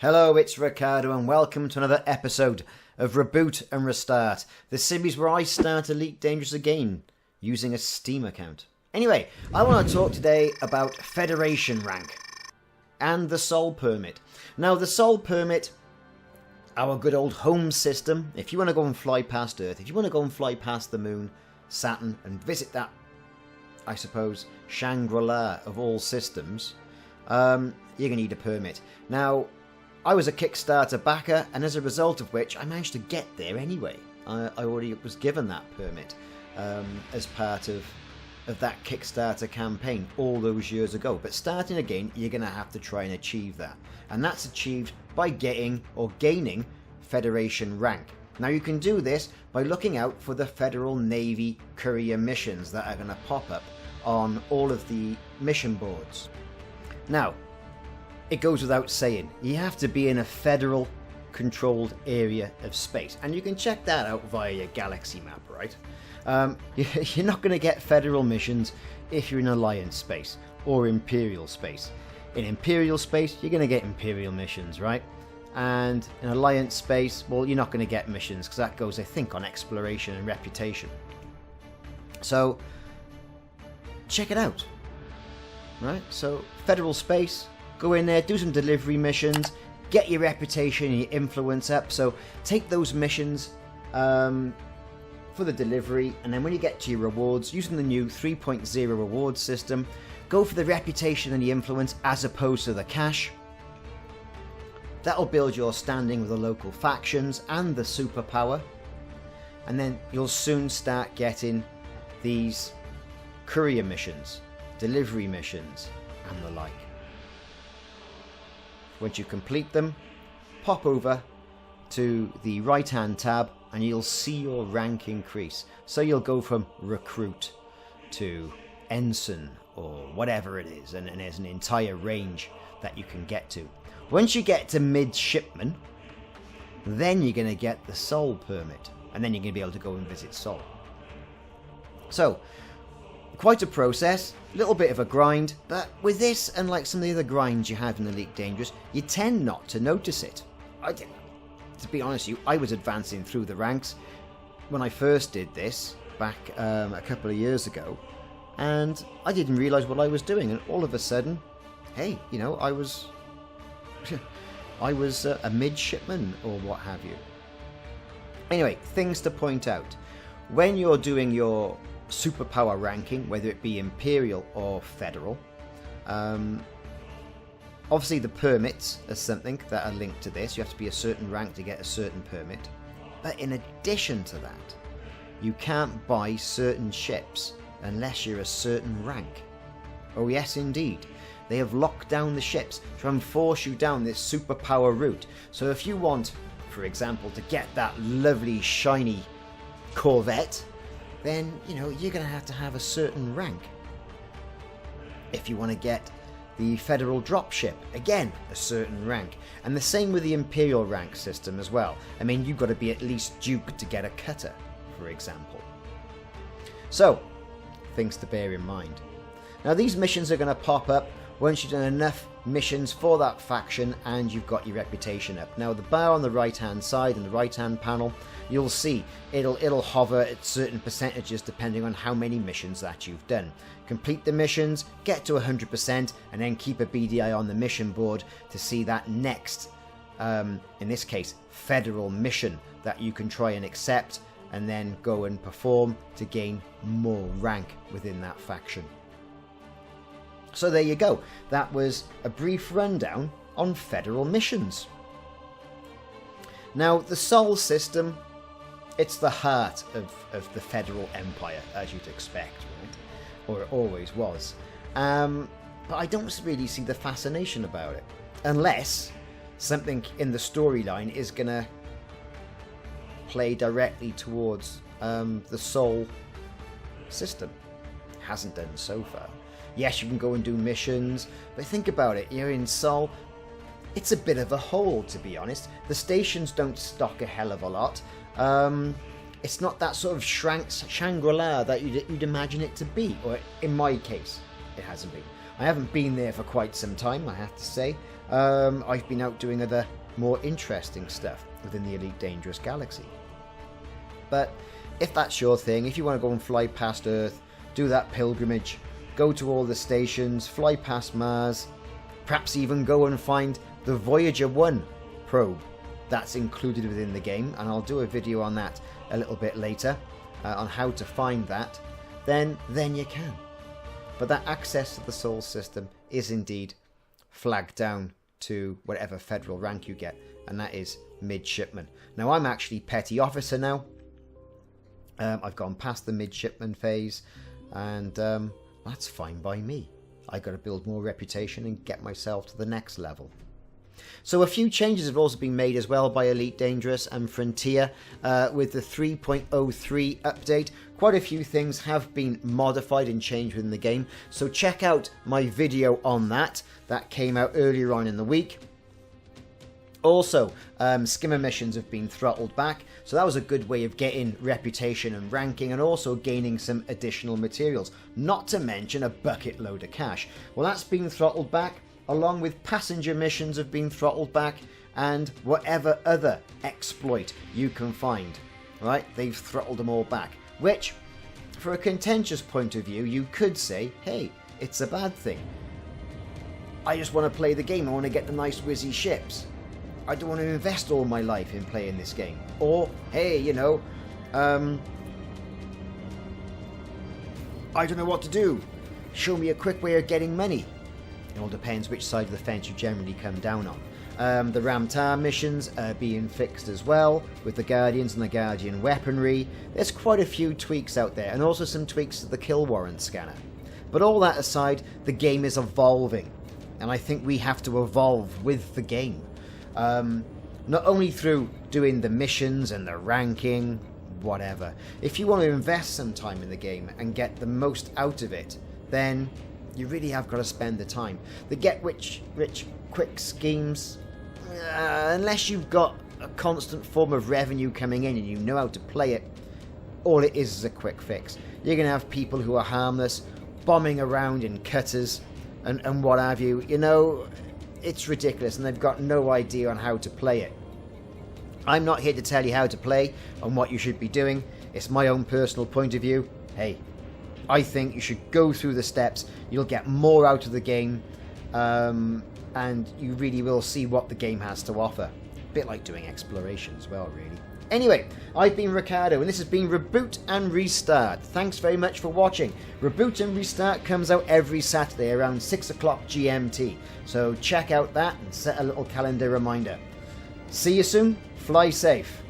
Hello, it's Ricardo and welcome to another episode of Reboot and Restart, the series where I start Elite Dangerous again using a Steam account. Anyway, I want to talk today about Federation rank and the Sol Permit. Now, the Sol Permit, our good old home system, if you want to go and fly past Earth, if you want to go and fly past the Moon, Saturn, and visit that, I suppose, Shangri-La of all systems, you're going to need a permit. Now, I was a Kickstarter backer, and as a result of which, I managed to get there anyway. I already was given that permit as part of that Kickstarter campaign all those years ago. But starting again, you're going to have to try and achieve that. And that's achieved by getting or gaining Federation rank. Now, you can do this by looking out for the Federal Navy courier missions that are going to pop up on all of the mission boards. Now, it goes without saying, you have to be in a federal controlled area of space. And you can check that out via your galaxy map, right? You're not going to get federal missions if you're in Alliance space or Imperial space. In Imperial space, you're going to get Imperial missions, right? And in Alliance space, well, you're not going to get missions because that goes, I think, on exploration and reputation. So, check it out, right? So, federal space. Go in there, do some delivery missions, get your reputation and your influence up. So take those missions for the delivery, and then when you get to your rewards, using the new 3.0 reward system, go for the reputation and the influence as opposed to the cash. That'll build your standing with the local factions and the superpower. And then you'll soon start getting these courier missions, delivery missions, and the like. Once you complete them, pop over to the right hand tab and you'll see your rank increase. So you'll go from recruit to ensign or whatever it is, and there's an entire range that you can get to. Once you get to midshipman, then you're going to get the Sol Permit, and then you're going to be able to go and visit Sol. So, quite a process, a little bit of a grind, but with this and like some of the other grinds you have in Elite Dangerous, you tend not to notice it. To be honest with you, I was advancing through the ranks when I first did this back a couple of years ago, and I didn't realise what I was doing, and all of a sudden, hey, you know, I was a midshipman or what have you. Anyway, things to point out. When you're doing your superpower ranking, whether it be Imperial or Federal, obviously the permits are something that are linked to this. You have to be a certain rank to get a certain permit. But in addition to that, you can't buy certain ships unless you're a certain rank. Oh yes, indeed. They have locked down the ships to try and force you down this superpower route. So if you want, for example, to get that lovely shiny Corvette, then, you know, you're going to have a certain rank. If you want to get the Federal dropship, again, a certain rank. And the same with the Imperial rank system as well. I mean, you've got to be at least Duke to get a cutter, for example. So, things to bear in mind. Now, these missions are going to pop up once you've done enough missions for that faction and you've got your reputation up. Now, the bar on the right hand side and the right hand panel, you'll see it'll hover at certain percentages depending on how many missions that you've done. Complete the missions, get to 100%, and then keep a BDI on the mission board to see that next, in this case, Federal mission that you can try and accept and then go and perform to gain more rank within that faction. So there you go. That was a brief rundown on Federal missions. Now, the Sol system, it's the heart of the Federal Empire, as you'd expect, right? Or it always was. But I don't really see the fascination about it. Unless something in the storyline is going to play directly towards the Sol system. It hasn't done so far. Yes, you can go and do missions, but think about it, you're in Sol, it's a bit of a hole, to be honest. The stations don't stock a hell of a lot. It's not that sort of Shangri-La that you'd imagine it to be, or in my case, it hasn't been. I haven't been there for quite some time, I have to say. I've been out doing other more interesting stuff within the Elite Dangerous galaxy. But if that's your thing, if you want to go and fly past Earth, do that pilgrimage, go to all the stations, fly past Mars, perhaps even go and find the Voyager 1 probe that's included within the game, and I'll do a video on that a little bit later, on how to find that, then you can. But that access to the Sol system is indeed flagged down to whatever federal rank you get, and that is midshipman. Now I'm actually petty officer now. I've gone past the midshipman phase, and that's fine by me. I got to build more reputation and get myself to the next level. So a few changes have also been made as well by Elite Dangerous and Frontier with the 3.03 update. Quite a few things have been modified and changed within the game, so check out my video on that. That came out earlier on in the week. Also, skimmer missions have been throttled back, so that was a good way of getting reputation and ranking, and also gaining some additional materials, not to mention a bucket load of cash. Well, that's been throttled back, along with passenger missions have been throttled back, and whatever other exploit you can find. Right? They've throttled them all back, which, for a contentious point of view, you could say, hey, it's a bad thing. I just want to play the game, I want to get the nice whizzy ships. I don't want to invest all my life in playing this game. Or, hey, you know, I don't know what to do. Show me a quick way of getting money. It all depends which side of the fence you generally come down on. The Ramtar missions are being fixed as well, with the Guardians and the Guardian weaponry. There's quite a few tweaks out there, and also some tweaks to the kill warrant scanner. But all that aside, the game is evolving, and I think we have to evolve with the game. Not only through doing the missions and the ranking, whatever. If you want to invest some time in the game and get the most out of it, then you really have got to spend the time. The get-rich quick schemes, unless you've got a constant form of revenue coming in and you know how to play it, all it is a quick fix. You're going to have people who are harmless, bombing around in cutters and what have you. You know, it's ridiculous, and they've got no idea on how to play it. I'm not here to tell you how to play and what you should be doing. It's my own personal point of view. Hey, I think you should go through the steps. You'll get more out of the game, and you really will see what the game has to offer. A bit like doing exploration as well, really. Anyway, I've been Ricardo, and this has been Reboot and Restart. Thanks very much for watching. Reboot and Restart comes out every Saturday around 6 o'clock GMT, so check out that and set a little calendar reminder. See you soon, fly safe.